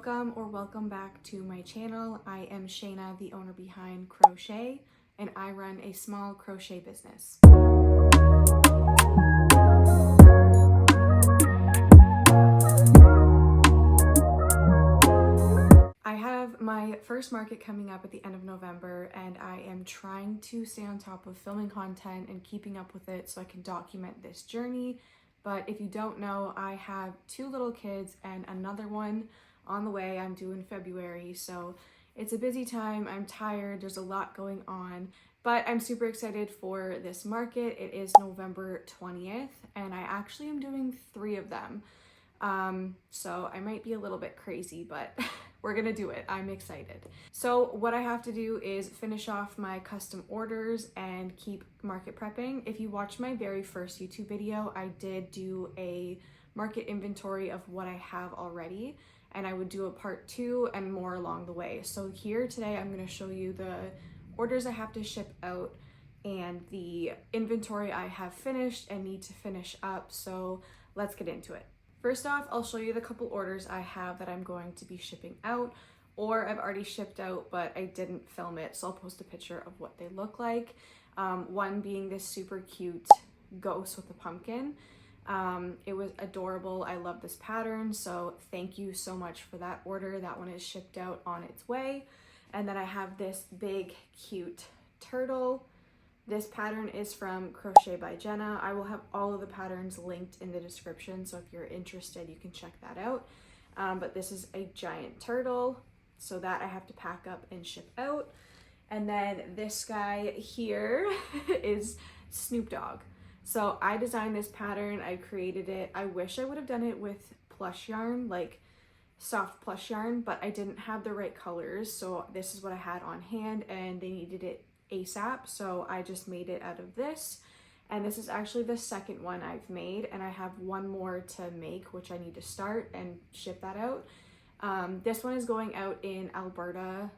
Welcome back to my channel. I am Shayna, the owner behind Crochet, and I run a small crochet business. I have my first market coming up at the end of November, and I am trying to stay on top of filming content and keeping up with it so I can document this journey. But if you don't know, I have 2 little kids and another one on the way. I'm due in February, so it's a busy time. I'm tired, there's a lot going on, but I'm super excited for this market. It is November 20th, and I actually am doing 3 of them. So I might be a little bit crazy, but we're gonna do it. I'm excited. So what I have to do is finish off my custom orders and keep market prepping. If you watched my very first YouTube video, I did do a market inventory of what I have already, and I would do a part 2 and more along the way. So here today, I'm gonna show you the orders I have to ship out and the inventory I have finished and need to finish up. So let's get into it. First off, I'll show you the couple orders I have that I'm going to be shipping out, or I've already shipped out, but I didn't film it. So I'll post a picture of what they look like. One being this super cute ghost with a pumpkin. It was adorable. I love this pattern, so thank you so much for that order. That one is shipped out on its way. And then I have this big cute turtle. This pattern is from Crochet by Jenna. I will have all of the patterns linked in the description, so if you're interested, you can check that out. But this is a giant turtle, so that I have to pack up and ship out. And then this guy here is Snoop Dogg. So I designed this pattern, I created it. I wish I would have done it with plush yarn, like soft plush yarn, but I didn't have the right colors. So this is what I had on hand, and they needed it ASAP. So I just made it out of this. And this is actually the second one I've made, and I have one more to make, which I need to start and ship that out. This one is going out in Alberta,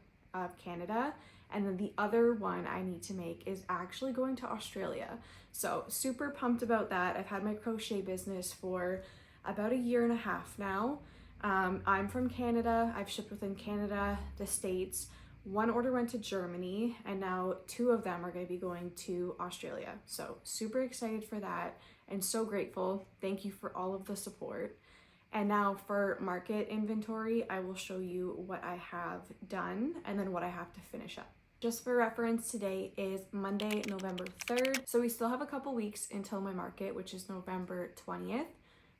Canada. And then the other one I need to make is actually going to Australia. So super pumped about that. I've had my crochet business for about 1.5 years now. I'm from Canada. I've shipped within Canada, the States. One order went to Germany, and now 2 of them are going to be going to Australia. So super excited for that and so grateful. Thank you for all of the support. And now for market inventory, I will show you what I have done and then what I have to finish up. Just for reference, today is Monday, November 3rd. So we still have a couple weeks until my market, which is November 20th.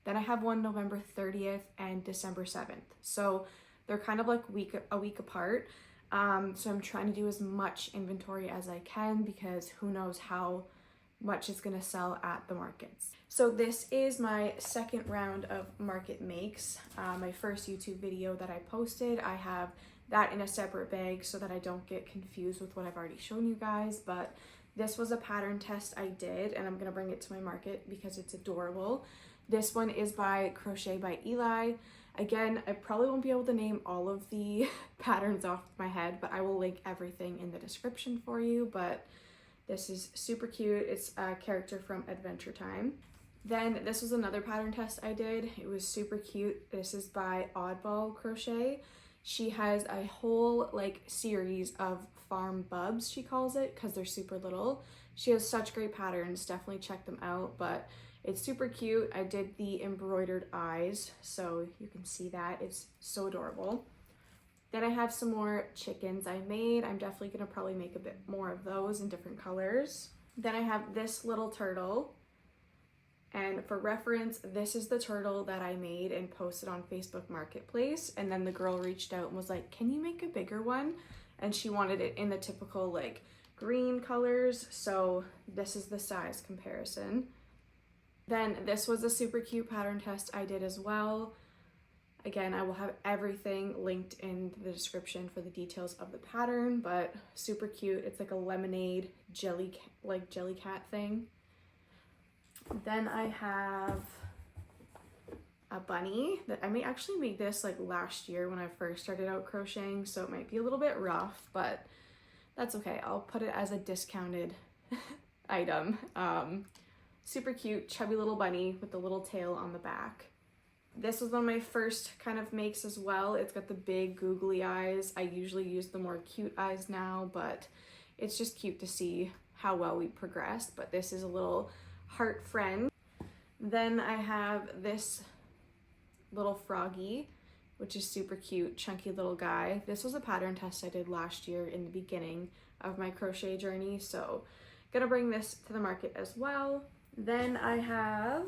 Then I have one November 30th and December 7th. So they're kind of like a week apart. So I'm trying to do as much inventory as I can, because who knows how much it's gonna sell at the markets. So this is my second round of market makes. My first YouTube video that I posted, I have that in a separate bag so that I don't get confused with what I've already shown you guys. But this was a pattern test I did, and I'm gonna bring it to my market because it's adorable. This one is by Crochet by Eli. Again, I probably won't be able to name all of the patterns off my head, but I will link everything in the description for you. But this is super cute. It's a character from Adventure Time. Then this was another pattern test I did. It was super cute. This is by Oddball Crochet. She has a whole like series of farm bubs, she calls it, because they're super little. She has such great patterns. Definitely check them out. But it's super cute. I did the embroidered eyes, so you can see that. It's so adorable. Then I have some more chickens I made. I'm definitely gonna probably make a bit more of those in different colors. Then I have this little turtle. And for reference, this is the turtle that I made and posted on Facebook Marketplace. And then the girl reached out and was like, can you make a bigger one? And she wanted it in the typical like green colors. So this is the size comparison. Then this was a super cute pattern test I did as well. Again, I will have everything linked in the description for the details of the pattern, but super cute. It's like a lemonade jelly cat thing. Then I have a bunny that I may actually make this like last year when I first started out crocheting, so it might be a little bit rough, but that's okay. I'll put it as a discounted item. Super cute, chubby little bunny with the little tail on the back. This was one of my first kind of makes as well. It's got the big googly eyes. I usually use the more cute eyes now, but it's just cute to see how well we progressed. But this is a little heart friend. Then I have this little froggy, which is super cute, chunky little guy. This was a pattern test I did last year in the beginning of my crochet journey, so gonna bring this to the market as well. Then I have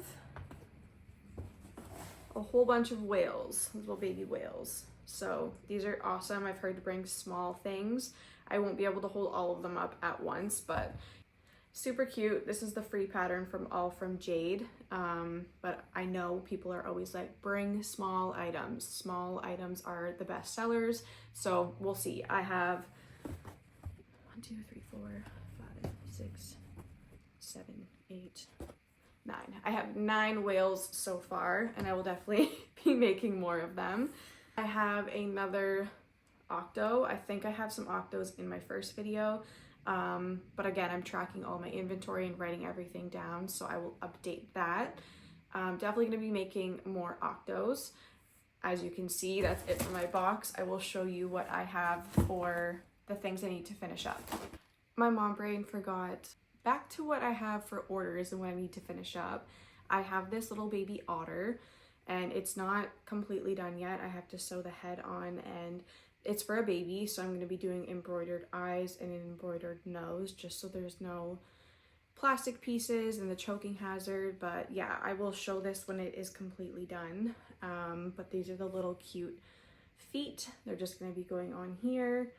a whole bunch of whales, little baby whales. So these are awesome. I've heard to bring small things. I won't be able to hold all of them up at once, but super cute. This is the free pattern from All From Jade, but I know people are always like, bring small items. Small items are the best sellers, so we'll see. I have 1, 2, 3, 4, 5, 6, 7, 8, 9. I have 9 whales so far, and I will definitely be making more of them. I have another octo. I think I have some octos in my first video. But again, I'm tracking all my inventory and writing everything down, so I will update that. Definitely going to be making more octos. As you can see, that's it for my box. I will show you what I have for the things I need to finish up. My mom brain forgot. Back to what I have for orders and what I need to finish up. I have this little baby otter, and it's not completely done yet. I have to sew the head on, and it's for a baby, so I'm going to be doing embroidered eyes and an embroidered nose, just so there's no plastic pieces and the choking hazard. But yeah, I will show this when it is completely done. But these are the little cute feet. They're just going to be going on here,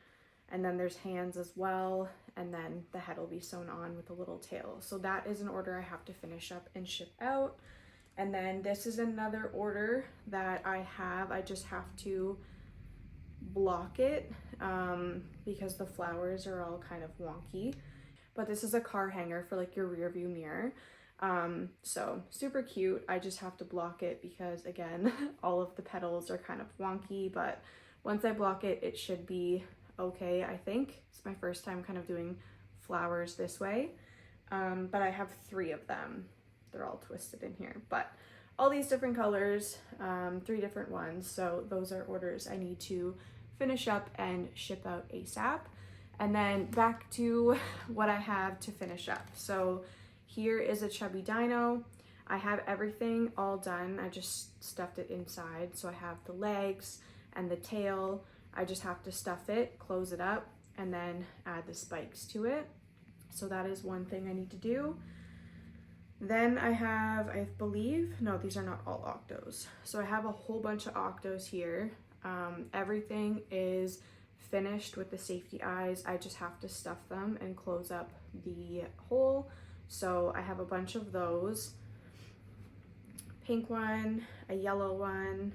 and then there's hands as well, and then the head will be sewn on with a little tail. So that is an order I have to finish up and ship out. And then this is another order that I have. I just have to block it because the flowers are all kind of wonky. But this is a car hanger for like your rear view mirror. So super cute. I just have to block it because again, all of the petals are kind of wonky, but once I block it, it should be okay, I think. It's my first time kind of doing flowers this way. But I have 3 of them. They're all twisted in here, but all these different colors, 3 different ones. So those are orders I need to finish up and ship out ASAP. And then back to what I have to finish up. So here is a chubby dino. I have everything all done. I just stuffed it inside. So I have the legs and the tail. I just have to stuff it, close it up, and then add the spikes to it. So that is one thing I need to do. Then I have, I believe, no, these are not all octos. So I have a whole bunch of octos here. Everything is finished with the safety eyes. I just have to stuff them and close up the hole. So I have a bunch of those. Pink one, a yellow one,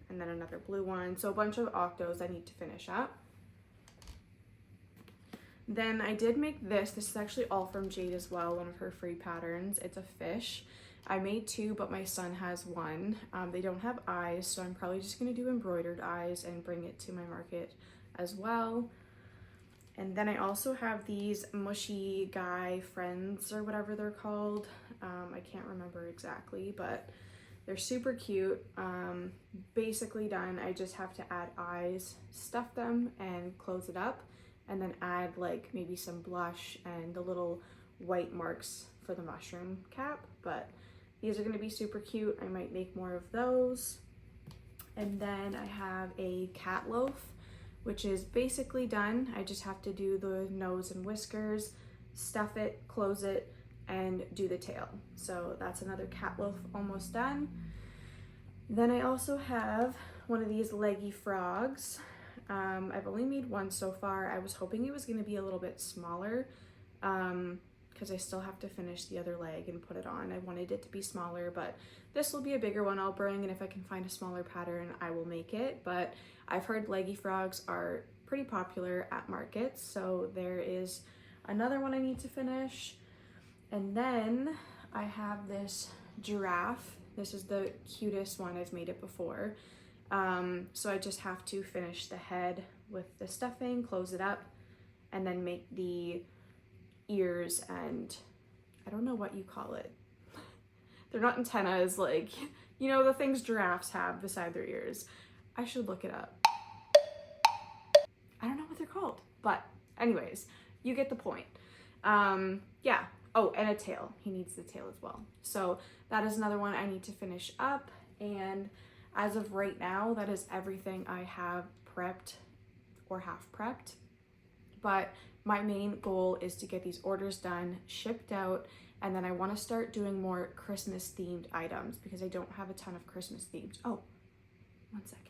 and then another blue one. So a bunch of octos I need to finish up. Then I did make this. This is actually All From Jade as well, one of her free patterns. It's a fish. I made 2, but my son has 1. They don't have eyes, so I'm probably just going to do embroidered eyes and bring it to my market as well. And then I also have these mushy guy friends or whatever they're called. I can't remember exactly, but they're super cute. Basically done. I just have to add eyes, stuff them, and close it up. And then add like maybe some blush and the little white marks for the mushroom cap. But these are going to be super cute. I might make more of those. And then I have a cat loaf, which is basically done. I just have to do the nose and whiskers, stuff it, close it, and do the tail. So that's another cat loaf almost done. Then I also have one of these leggy frogs. I've only made 1 so far. I was hoping it was going to be a little bit smaller because I still have to finish the other leg and put it on. I wanted it to be smaller, but this will be a bigger one I'll bring, and if I can find a smaller pattern, I will make it. But I've heard leggy frogs are pretty popular at markets, so there is another one I need to finish. And then I have this giraffe. This is the cutest one. I've made it before. So I just have to finish the head with the stuffing, close it up, and then make the ears and I don't know what you call it. They're not antennas, like You know, the things giraffes have beside their ears. I should look it up. I don't know what they're called, but anyways, you get the point. Yeah. Oh, and a tail. He needs the tail as well. So that is another one I need to finish up. And as of right now, that is everything I have prepped or half prepped. But my main goal is to get these orders done, shipped out, and then I want to start doing more Christmas themed items because I don't have a ton of Christmas themed. Oh, 1 second.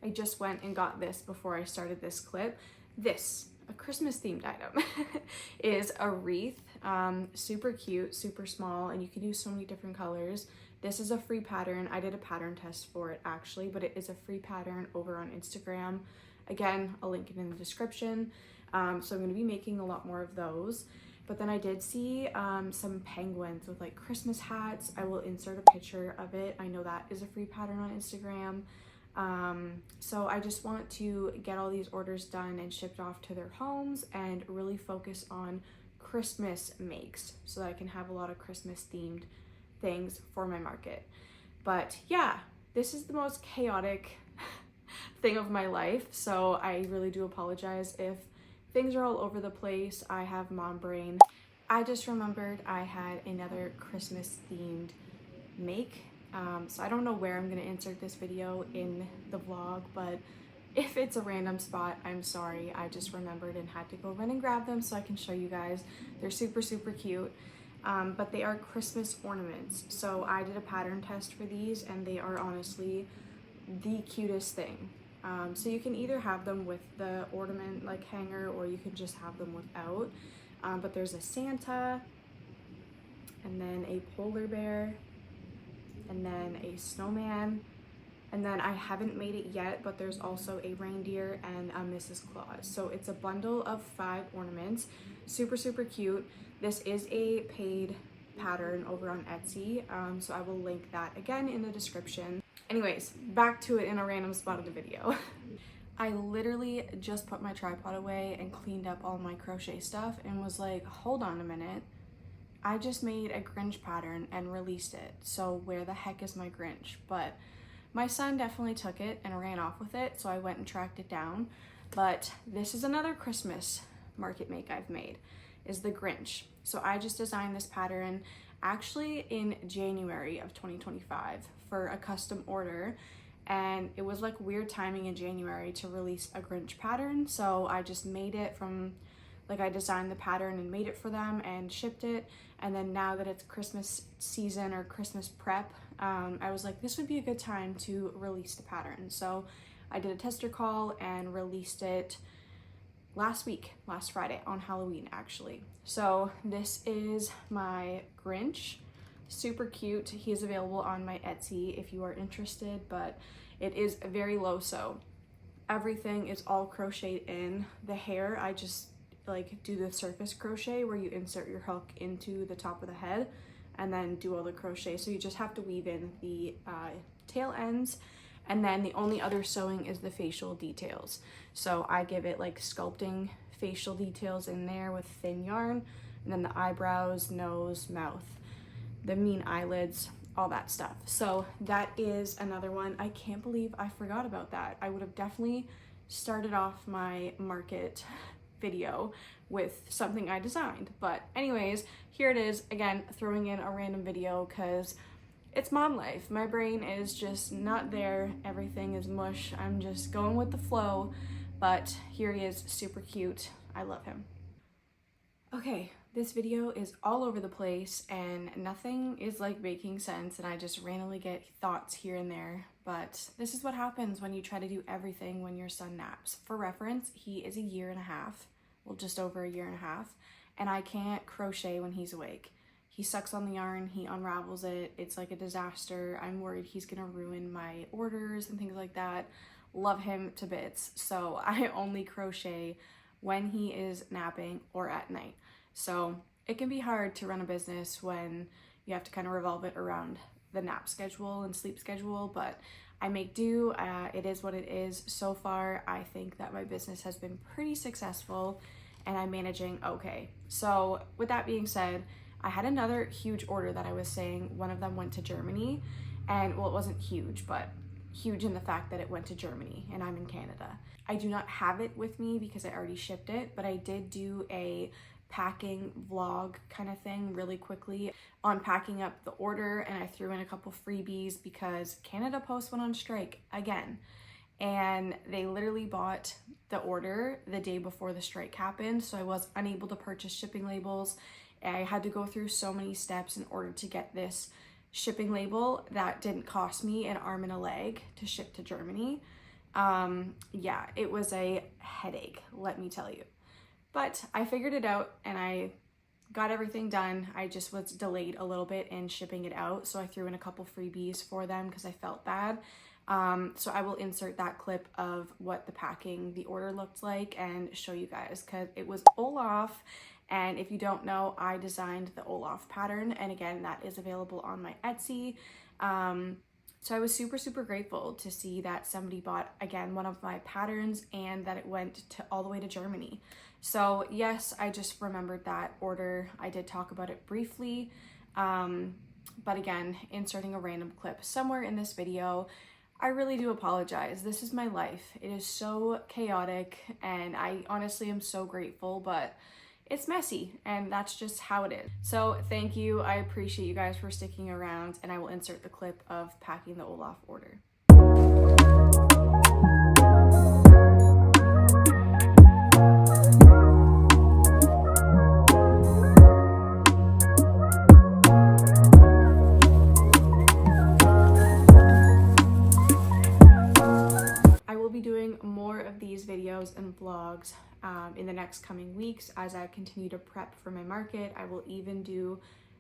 I just went and got this before I started this clip. This, a Christmas themed item, is a wreath. Super cute, super small, and you can use so many different colors. This is a free pattern. I did a pattern test for it actually, but it is a free pattern over on Instagram. Again, I'll link it in the description. So I'm going to be making a lot more of those. But then I did see some penguins with like Christmas hats. I will insert a picture of it. I know that is a free pattern on Instagram. So I just want to get all these orders done and shipped off to their homes and really focus on Christmas makes so that I can have a lot of Christmas themed things for my market. But yeah, this is the most chaotic thing of my life, so I really do apologize if things are all over the place. I have mom brain. I just remembered I had another Christmas themed make. So I don't know where I'm gonna insert this video in the vlog, but if it's a random spot, I'm sorry. I just remembered and had to go run and grab them so I can show you guys. They're super, super cute. But they are Christmas ornaments. So I did a pattern test for these and they are honestly the cutest thing. So you can either have them with the ornament like hanger or you can just have them without. But there's a Santa and then a polar bear and then a snowman. And then I haven't made it yet, but there's also a reindeer and a Mrs. Claus. So it's a bundle of 5 ornaments. Super, super cute. This is a paid pattern over on Etsy, so I will link that again in the description. Anyways, back to it in a random spot of the video. I literally just put my tripod away and cleaned up all my crochet stuff and was like, hold on a minute. I just made a Grinch pattern and released it, so where the heck is my Grinch? But my son definitely took it and ran off with it, so I went and tracked it down. But this is another Christmas market make I've made, is the Grinch. So I just designed this pattern actually in January of 2025 for a custom order, and it was like weird timing in January to release a Grinch pattern, so I just made it from, like, I designed the pattern and made it for them and shipped it. And then now that it's Christmas season or Christmas prep, I was like, this would be a good time to release the pattern. So I did a tester call and released it last Friday on Halloween actually. So this is my Grinch, super cute. He is available on my Etsy if you are interested, but it is very low sew. Everything is all crocheted in. The hair, I just like do the surface crochet where you insert your hook into the top of the head and then do all the crochet. So you just have to weave in the tail ends, and then the only other sewing is the facial details. So I give it like sculpting facial details in there with thin yarn, and then the eyebrows, nose, mouth, the mean eyelids, all that stuff. So that is another one. I can't believe I forgot about that. I would have definitely started off my market video with something I designed. But anyways, here it is again, throwing in a random video because it's mom life. My brain is just not there. Everything is mush. I'm just going with the flow, but here he is, super cute. I love him. Okay, this video is all over the place and nothing is like making sense, and I just randomly get thoughts here and there. But this is what happens when you try to do everything when your son naps. For reference, he is 1.5 years, well, just over 1.5 years, and I can't crochet when he's awake. He sucks on the yarn, he unravels it, it's like a disaster. I'm worried he's gonna ruin my orders and things like that. Love him to bits, so I only crochet when he is napping or at night. So it can be hard to run a business when you have to kind of revolve it around the nap schedule and sleep schedule, but I make do. It is what it is. So far, I think that my business has been pretty successful and I'm managing okay. So with that being said, I had another huge order that I was saying one of them went to Germany, and well, it wasn't huge, but huge in the fact that it went to Germany and I'm in Canada. I do not have it with me because I already shipped it, but I did do a packing vlog kind of thing really quickly on packing up the order, and I threw in a couple freebies because Canada Post went on strike again, and they literally bought the order the day before the strike happened, so I was unable to purchase shipping labels. I had to go through so many steps in order to get this shipping label that didn't cost me an arm and a leg to ship to Germany. Yeah, it was a headache, let me tell you. But I figured it out and I got everything done. I just was delayed a little bit in shipping it out, so I threw in a couple freebies for them because I felt bad. So I will insert that clip of what the order looked like and show you guys, because it was Olaf. And if you don't know, I designed the Olaf pattern, and again, that is available on my Etsy. So I was super, super grateful to see that somebody bought, again, one of my patterns and that it went all the way to Germany. So yes, I just remembered that order. I did talk about it briefly, but again, inserting a random clip somewhere in this video. I really do apologize. This is my life. It is so chaotic, and I honestly am so grateful, but it's messy, and that's just how it is. So thank you. I appreciate you guys for sticking around, and I will insert the clip of packing the Olaf order. I will be doing more of these videos and vlogs in the next coming weeks as I continue to prep for my market. I will even do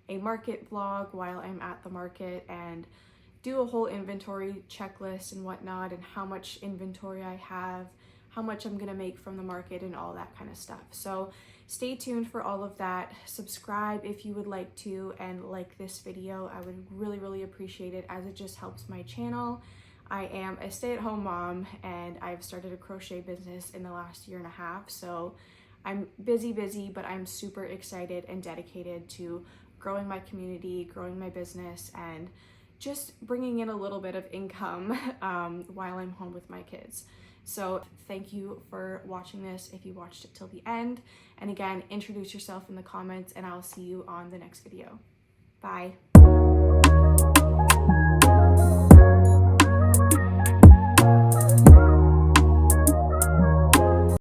a market vlog while I'm at the market and do a whole inventory checklist and whatnot, and how much inventory I have, how much I'm gonna make from the market, and all that kind of stuff. So stay tuned for all of that. Subscribe if you would like to, and like this video. I would really, really appreciate it, as it just helps my channel. I am a stay-at-home mom, and I've started a crochet business in the last 1.5 years, so I'm busy, but I'm super excited and dedicated to growing my community, growing my business, and just bringing in a little bit of income while I'm home with my kids. So thank you for watching this if you watched it till the end. And again, introduce yourself in the comments, and I'll see you on the next video. Bye.